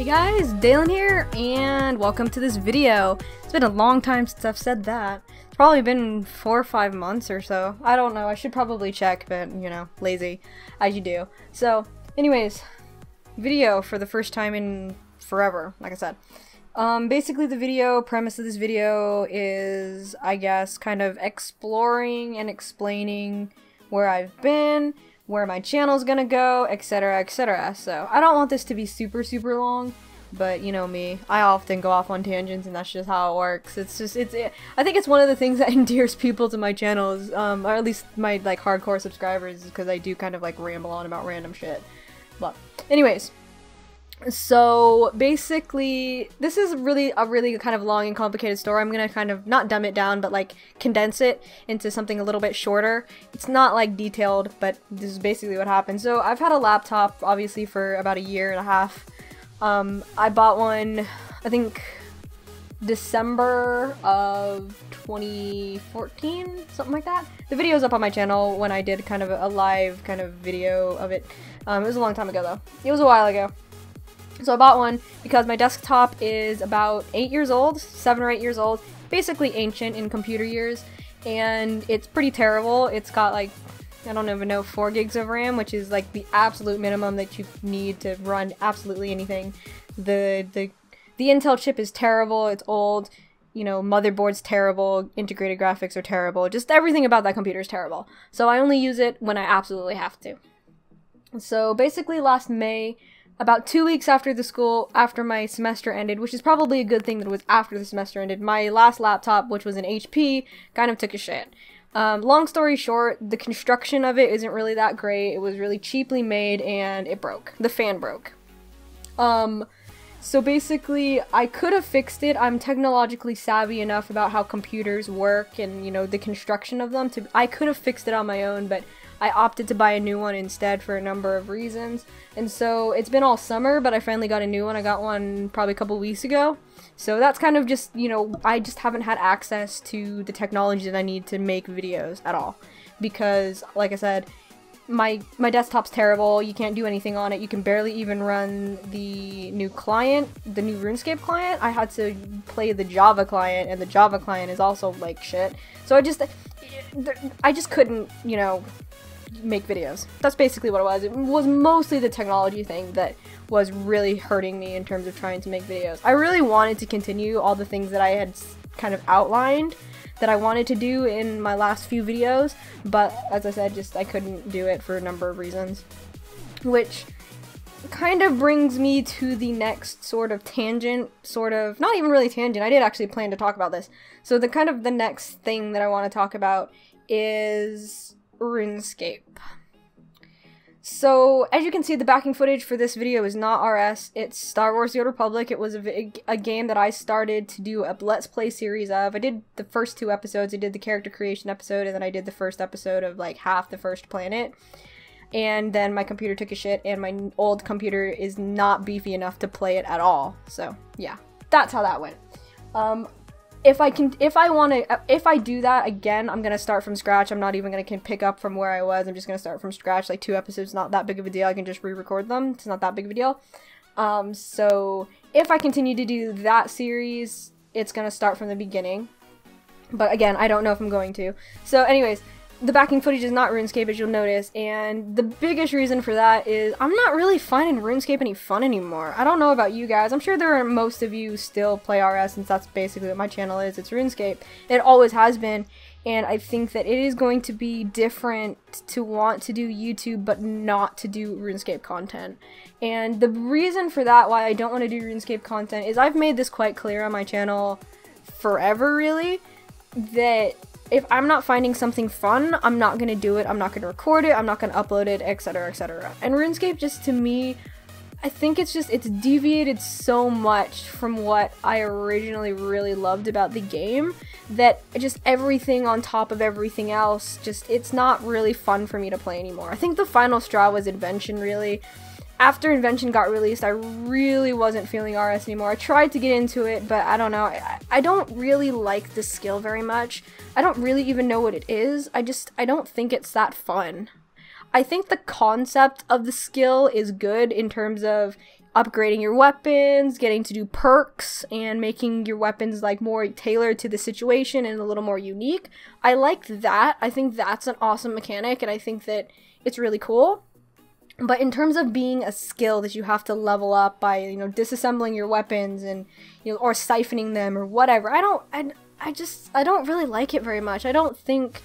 Hey guys, Dalen here, and welcome to this video. It's been a long time since I've said that. It's probably been 4 or 5 months or so. I don't know, I should probably check, but you know, lazy, as you do. So, anyways, video for the first time in forever, like I said. Basically the premise of this video is, I guess, kind of exploring and explaining where I've been, where my channel's gonna go, etc, etc. So I don't want this to be super long, but you know me, I often go off on tangents and that's just how it works. I think it's one of the things that endears people to my channels, or at least my like hardcore subscribers, because I do kind of like ramble on about random shit. But anyways, so basically this is really kind of long and complicated story. I'm gonna kind of not dumb it down, but like condense it into something a little bit shorter. It's not like detailed, but this is basically what happened. So I've had a laptop obviously for about a year and a half. I bought one, I think December of 2014, something like that. The video's up on my channel when I did kind of a live kind of video of it. It was a long time ago though. It was a while ago. So I bought one because my desktop is about 8 years old, 7 or 8 years old, basically ancient in computer years, and it's pretty terrible. It's got like, I don't even know, 4 gigs of RAM, which is like the absolute minimum that you need to run absolutely anything. The Intel chip is terrible, it's old, you know, motherboard's terrible, integrated graphics are terrible, just everything about that computer is terrible. So I only use it when I absolutely have to. So basically last May, about 2 weeks after my semester ended, which is probably a good thing that it was after the semester ended, my last laptop, which was an HP, kind of took a shit. Long story short, the construction of it isn't really that great. It was really cheaply made and it broke. The fan broke. So basically, I could have fixed it. I'm technologically savvy enough about how computers work and, you know, the construction of them. I could have fixed it on my own, but I opted to buy a new one instead for a number of reasons. And so it's been all summer, but I finally got a new one. I got one probably a couple weeks ago. So that's kind of just, you know, I just haven't had access to the technology that I need to make videos at all. Because, like I said, my desktop's terrible. You can't do anything on it. You can barely even run the new client, the new RuneScape client. I had to play the Java client, and the Java client is also like shit. So I just couldn't, you know, make videos. That's basically what it was. It was mostly the technology thing that was really hurting me in terms of trying to make videos. I really wanted to continue all the things that I had kind of outlined that I wanted to do in my last few videos, but as I said, I couldn't do it for a number of reasons. Which kind of brings me to the next sort of tangent, not even really tangent, I did actually plan to talk about this. So the next thing that I want to talk about is RuneScape. So, as you can see, the backing footage for this video is not RS, it's Star Wars The Old Republic. It was a game that I started to do a Let's Play series of. I did the first 2 episodes, I did the character creation episode, and then I did the first episode of like half the first planet. And then my computer took a shit, and my old computer is not beefy enough to play it at all. So, yeah, that's how that went. If I do that again, I'm gonna start from scratch. I'm not even gonna pick up from where I was. I'm just gonna start from scratch. Like 2 episodes, not that big of a deal. I can just re-record them. It's not that big of a deal. So if I continue to do that series, it's gonna start from the beginning. But again, I don't know if I'm going to. So anyways, the backing footage is not RuneScape, as you'll notice, and the biggest reason for that is I'm not really finding RuneScape any fun anymore. I don't know about you guys. I'm sure most of you still play RS, since that's basically what my channel is. It's RuneScape. It always has been, and I think that it is going to be different to want to do YouTube but not to do RuneScape content. And the reason for that, why I don't want to do RuneScape content, is I've made this quite clear on my channel forever, really, that if I'm not finding something fun, I'm not gonna do it, I'm not gonna record it, I'm not gonna upload it, etc, etc. And RuneScape, just to me, I think it's deviated so much from what I originally really loved about the game, that just everything on top of everything else, it's not really fun for me to play anymore. I think the final straw was Invention, really. After Invention got released, I really wasn't feeling RS anymore. I tried to get into it, but I don't know. I don't really like the skill very much. I don't really even know what it is. I don't think it's that fun. I think the concept of the skill is good in terms of upgrading your weapons, getting to do perks, and making your weapons like more tailored to the situation and a little more unique. I like that. I think that's an awesome mechanic, and I think that it's really cool. But in terms of being a skill that you have to level up by, you know, disassembling your weapons and, you know, or siphoning them or whatever, I don't really like it very much. I don't think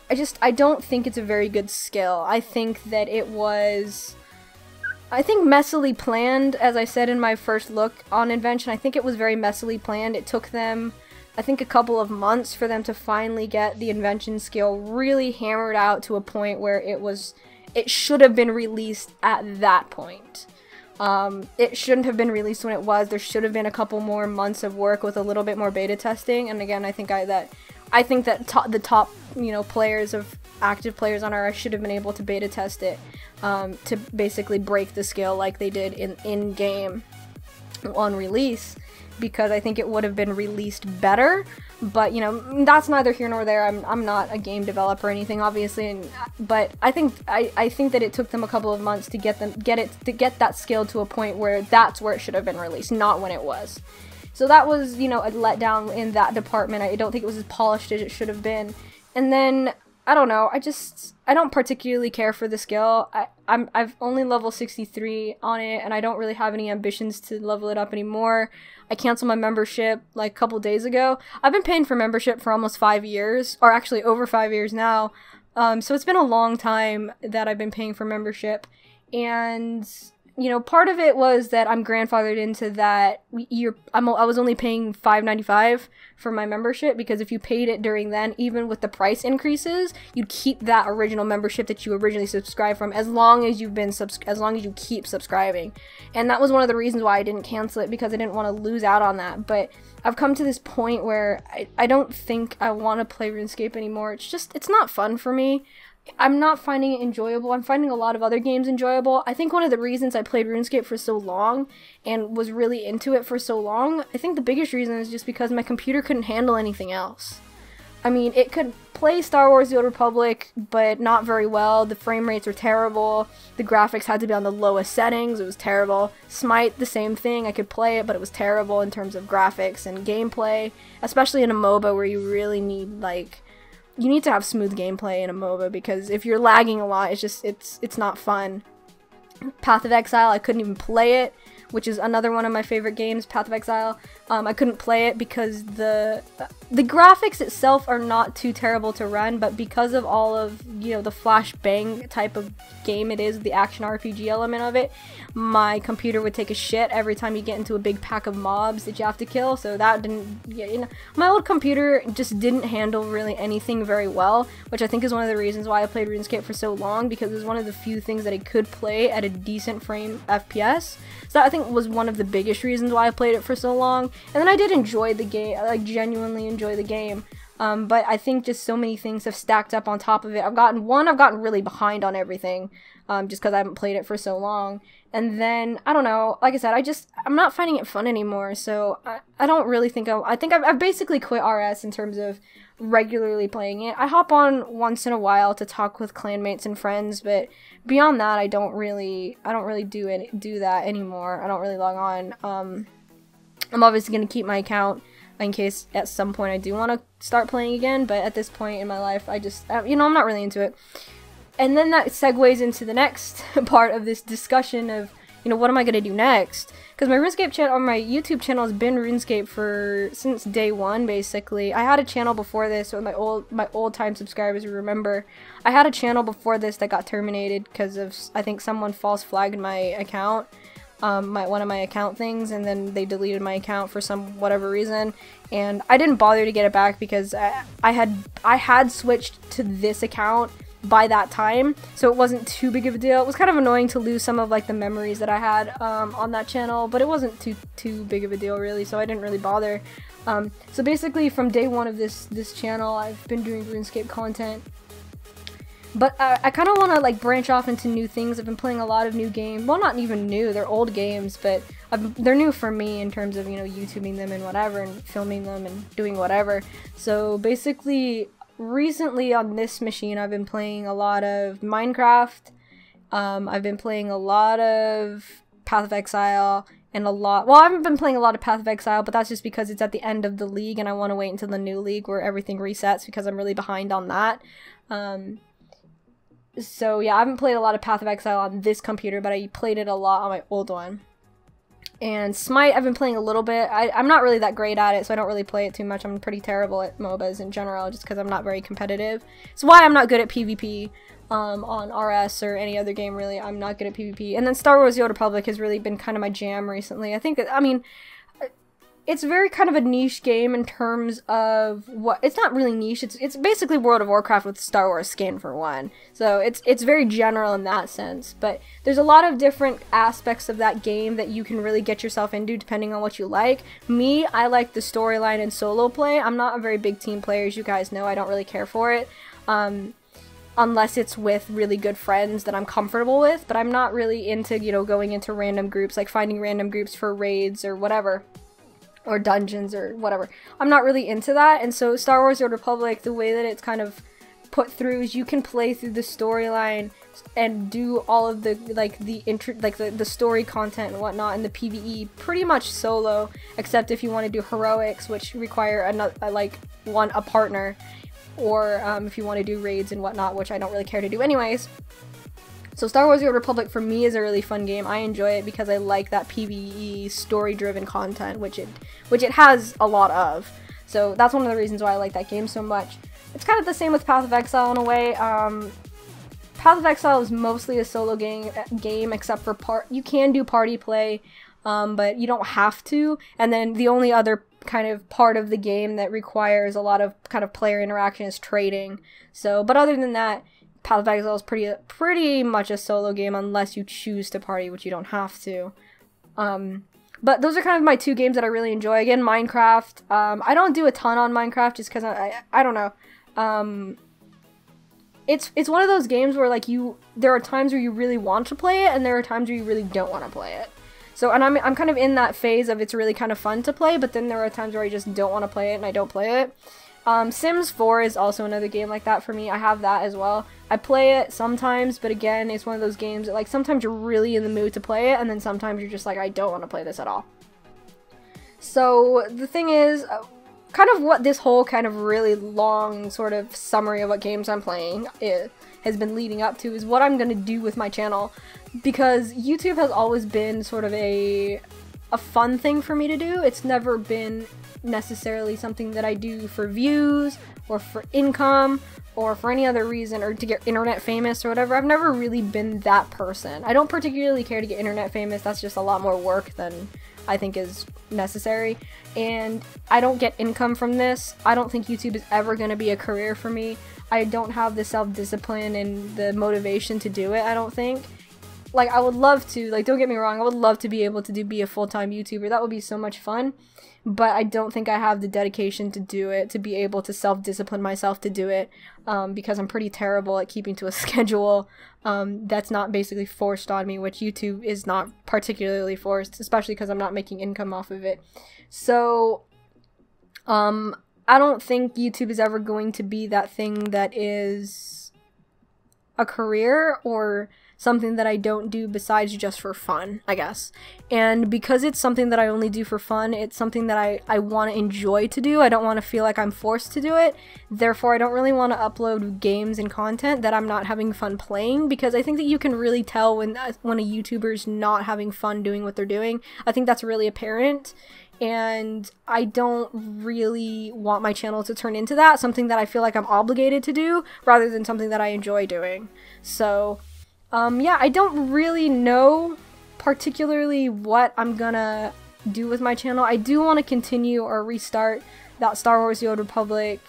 it's a very good skill. I think that it was, messily planned, as I said in my first look on Invention. I think it was very messily planned. It took them, I think, a couple of months for them to finally get the Invention skill really hammered out to a point where it should have been released at that point. It shouldn't have been released when it was. There should have been a couple more months of work with a little bit more beta testing. And again, I think that the top, you know, active players on RS should have been able to beta test it, to basically break the skill like they did in game on release, because I think it would have been released better. But, you know, that's neither here nor there. I'm not a game developer or anything, obviously, but I think that it took them a couple of months to get that skill to a point where that's where it should have been released, not when it was. So that was, you know, a letdown in that department. I don't think it was as polished as it should have been. And then, I don't know, I don't particularly care for the skill. I've only level 63 on it, and I don't really have any ambitions to level it up anymore. I canceled my membership like a couple days ago. I've been paying for membership for almost 5 years, or actually over 5 years now. So it's been a long time that I've been paying for membership, and you know, part of it was that I'm grandfathered into that. I was only paying $5.95 for my membership, because if you paid it during then, even with the price increases, you'd keep that original membership that you originally subscribed from as long as you keep subscribing. And that was one of the reasons why I didn't cancel it, because I didn't want to lose out on that. But I've come to this point where I don't think I want to play RuneScape anymore. It's not fun for me. I'm not finding it enjoyable. I'm finding a lot of other games enjoyable. I think one of the reasons I played RuneScape for so long and was really into it for so long, I think the biggest reason is just because my computer couldn't handle anything else. I mean, it could play Star Wars The Old Republic, but not very well. The frame rates were terrible. The graphics had to be on the lowest settings. It was terrible. Smite, the same thing. I could play it, but it was terrible in terms of graphics and gameplay, especially in a MOBA where you really need, like, you need to have smooth gameplay in a MOBA, because if you're lagging a lot, it's not fun. Path of Exile, I couldn't even play it, which is another one of my favorite games, Path of Exile. I couldn't play it because the graphics itself are not too terrible to run, but because of all of, you know, the flashbang type of game it is, the action RPG element of it, my computer would take a shit every time you get into a big pack of mobs that you have to kill. So that didn't, you know, my old computer just didn't handle really anything very well, which I think is one of the reasons why I played RuneScape for so long, because it was one of the few things that I could play at a decent frame FPS. So that, I think, was one of the biggest reasons why I played it for so long. And then I did enjoy the game, like genuinely enjoy the game. But I think just so many things have stacked up on top of it. I've gotten really behind on everything, just because I haven't played it for so long. And then, I don't know, like I said, I'm not finding it fun anymore, so I don't really think I've basically quit RS in terms of regularly playing it. I hop on once in a while to talk with clanmates and friends, but beyond that, I don't really do that anymore. I don't really log on. I'm obviously going to keep my account in case at some point I do want to start playing again, but at this point in my life, you know, I'm not really into it. And then that segues into the next part of this discussion of, you know, what am I going to do next? Because my RuneScape channel, my YouTube channel has been RuneScape since day one, basically. I had a channel before this, so my old time subscribers will remember. I had a channel before this that got terminated because of, I think, someone false flagged my account. One of my account things, and then they deleted my account for whatever reason, and I didn't bother to get it back because I had switched to this account by that time, so it wasn't too big of a deal. It was kind of annoying to lose some of like the memories that I had on that channel, but it wasn't too big of a deal really, so I didn't really bother. So basically from day one of this channel, I've been doing RuneScape content. But I kind of want to like branch off into new things. I've been playing a lot of new games. Well, not even new, they're old games, but they're new for me in terms of, you know, YouTubing them and whatever, and filming them and doing whatever. So basically, recently on this machine, I've been playing a lot of Minecraft. I've been playing a lot of Path of Exile and a lot. Well, I haven't been playing a lot of Path of Exile, but that's just because it's at the end of the league and I want to wait until the new league where everything resets because I'm really behind on that. So yeah, I haven't played a lot of Path of Exile on this computer, but I played it a lot on my old one. And Smite, I've been playing a little bit. I'm not really that great at it, so I don't really play it too much. I'm pretty terrible at MOBAs in general, just because I'm not very competitive. It's why I'm not good at PvP on RS or any other game, really. I'm not good at PvP. And then Star Wars The Old Republic has really been kind of my jam recently. I mean, it's very kind of a niche game in terms of what, it's not really niche, it's basically World of Warcraft with Star Wars skin for one. So it's very general in that sense, but there's a lot of different aspects of that game that you can really get yourself into depending on what you like. Me, I like the storyline and solo play. I'm not a very big team player, as you guys know. I don't really care for it. Unless it's with really good friends that I'm comfortable with, but I'm not really into, you know, going into random groups, like finding random groups for raids or whatever. Or dungeons or whatever. I'm not really into that, and so Star Wars The Old Republic, the way that it's kind of put through is you can play through the storyline and do all of the the story content and whatnot and the PvE pretty much solo, except if you want to do heroics, which require a partner, or if you want to do raids and whatnot, which I don't really care to do anyways. So Star Wars The Old Republic for me is a really fun game. I enjoy it because I like that PvE story-driven content, which it has a lot of. So that's one of the reasons why I like that game so much. It's kind of the same with Path of Exile in a way. Path of Exile is mostly a solo game except for you can do party play, but you don't have to. And then the only other kind of part of the game that requires a lot of kind of player interaction is trading. So, but other than that, Path of Exile is pretty much a solo game unless you choose to party, which you don't have to. But those are kind of my two games that I really enjoy. Again, Minecraft. I don't do a ton on Minecraft just because I don't know. It's one of those games where there are times where you really want to play it and there are times where you really don't want to play it. So, and I'm kind of in that phase of it's really kind of fun to play, but then there are times where I just don't want to play it and I don't play it. Sims 4 is also another game like that for me. I have that as well. I play it sometimes, but again, it's one of those games that sometimes you're really in the mood to play it, and then sometimes you're just like, I don't want to play this at all. So the thing is, kind of what this whole kind of really long sort of summary of what games I'm playing has been leading up to is what I'm going to do with my channel, because YouTube has always been sort of a fun thing for me to do. It's never been necessarily something that I do for views or for income or for any other reason or to get internet famous or whatever. I've never really been that person. I don't particularly care to get internet famous. That's just a lot more work than I think is necessary, and I don't get income from this. I don't think YouTube is ever going to be a career for me. I don't have the self-discipline and the motivation to do it, I don't think. I would love to, don't get me wrong, I would love to be able to be a full-time YouTuber. That would be so much fun. But I don't think I have the dedication to do it, to be able to self-discipline myself to do it, because I'm pretty terrible at keeping to a schedule that's not basically forced on me, which YouTube is not particularly forced, especially because I'm not making income off of it. So, I don't think YouTube is ever going to be that thing that is a career or something that I don't do besides just for fun, I guess. And because it's something that I only do for fun, it's something that I want to enjoy to do. I don't want to feel like I'm forced to do it. Therefore, I don't really want to upload games and content that I'm not having fun playing, because I think that you can really tell when a YouTuber's not having fun doing what they're doing. I think that's really apparent. And I don't really want my channel to turn into that, something that I feel like I'm obligated to do, rather than something that I enjoy doing. So, yeah, I don't really know particularly what I'm gonna do with my channel. I do want to continue or restart that Star Wars The Old Republic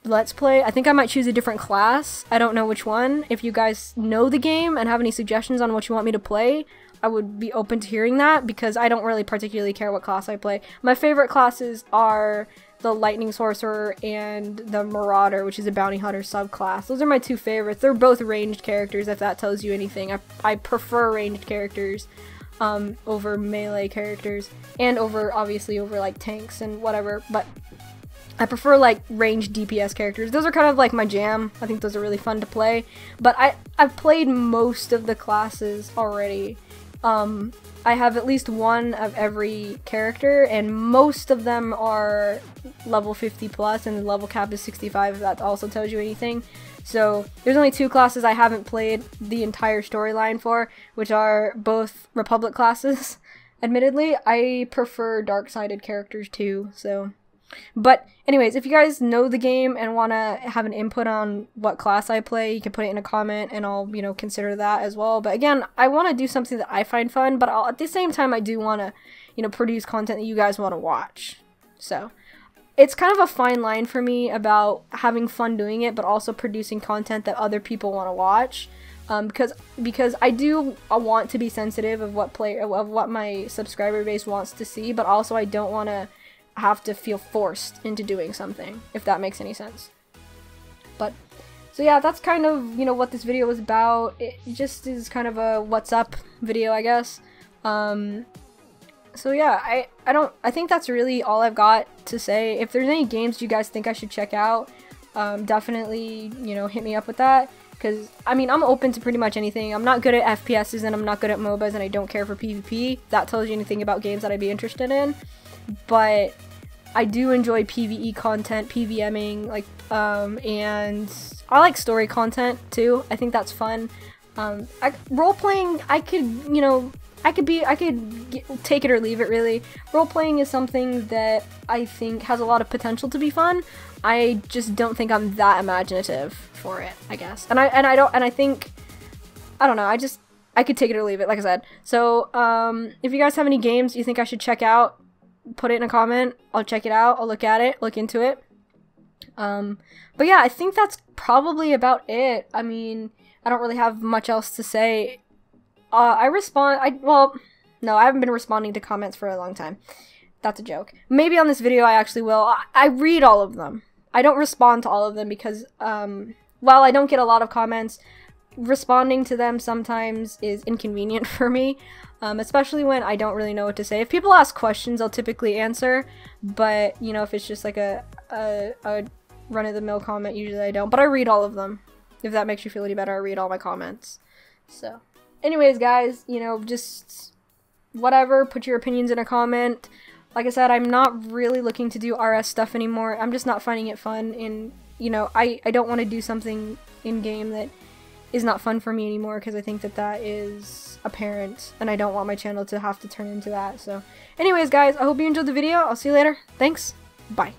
Let's Play. I think I might choose a different class. I don't know which one. If you guys know the game and have any suggestions on what you want me to play, I would be open to hearing that, because I don't really particularly care what class I play. My favorite classes are the Lightning Sorcerer and the Marauder, which is a Bounty Hunter subclass. Those are my two favorites. They're both ranged characters, if that tells you anything. I prefer ranged characters over melee characters, and obviously over tanks and whatever, but I prefer ranged DPS characters. Those are kind of my jam. I think those are really fun to play, but I've played most of the classes already. I have at least one of every character, and most of them are level 50 plus, and the level cap is 65, if that also tells you anything. So there's only 2 classes I haven't played the entire storyline for, which are both Republic classes. Admittedly, I prefer dark-sided characters too, so... But anyways, if you guys know the game and want to have an input on what class I play, you can put it in a comment and I'll, you know, consider that as well. But again, I want to do something that I find fun, but at the same time, I do want to, you know, produce content that you guys want to watch. So it's kind of a fine line for me about having fun doing it, but also producing content that other people want to watch. Because I do want to be sensitive of what my subscriber base wants to see, but also I don't want to have to feel forced into doing something, if that makes any sense. But so yeah, that's kind of, you know, what this video was about. It just is kind of a what's up video, I guess. So yeah, I think that's really all I've got to say. If there's any games you guys think I should check out, definitely, you know, hit me up with that. Because, I mean, I'm open to pretty much anything. I'm not good at FPSs and I'm not good at MOBAs and I don't care for PvP. If that tells you anything about games that I'd be interested in. But I do enjoy PvE content, PVMing, like, and I like story content too. I think that's fun. Role-playing, I could, you know, I could take it or leave it, really. Role-playing is something that I think has a lot of potential to be fun. I just don't think I'm that imaginative for it, I guess. I think, I don't know, I could take it or leave it, like I said. So, if you guys have any games you think I should check out, put it in a comment. I'll check it out. I'll look at it, look into it. But yeah, I think that's probably about it. I mean, I don't really have much else to say. Well, no, I haven't been responding to comments for a long time. That's a joke. Maybe on this video I actually will. I read all of them. I don't respond to all of them because, while I don't get a lot of comments, responding to them sometimes is inconvenient for me, especially when I don't really know what to say. If people ask questions, I'll typically answer, but, you know, if it's just like a run-of-the-mill comment, usually I don't. But I read all of them. If that makes you feel any better, I read all my comments. So, anyways, guys, you know, just whatever, put your opinions in a comment. Like I said, I'm not really looking to do RS stuff anymore. I'm just not finding it fun, and, you know, I don't want to do something in-game that is not fun for me anymore, because I think that that is apparent, and I don't want my channel to have to turn into that. So anyways, guys, I hope you enjoyed the video. I'll see you later. Thanks. Bye.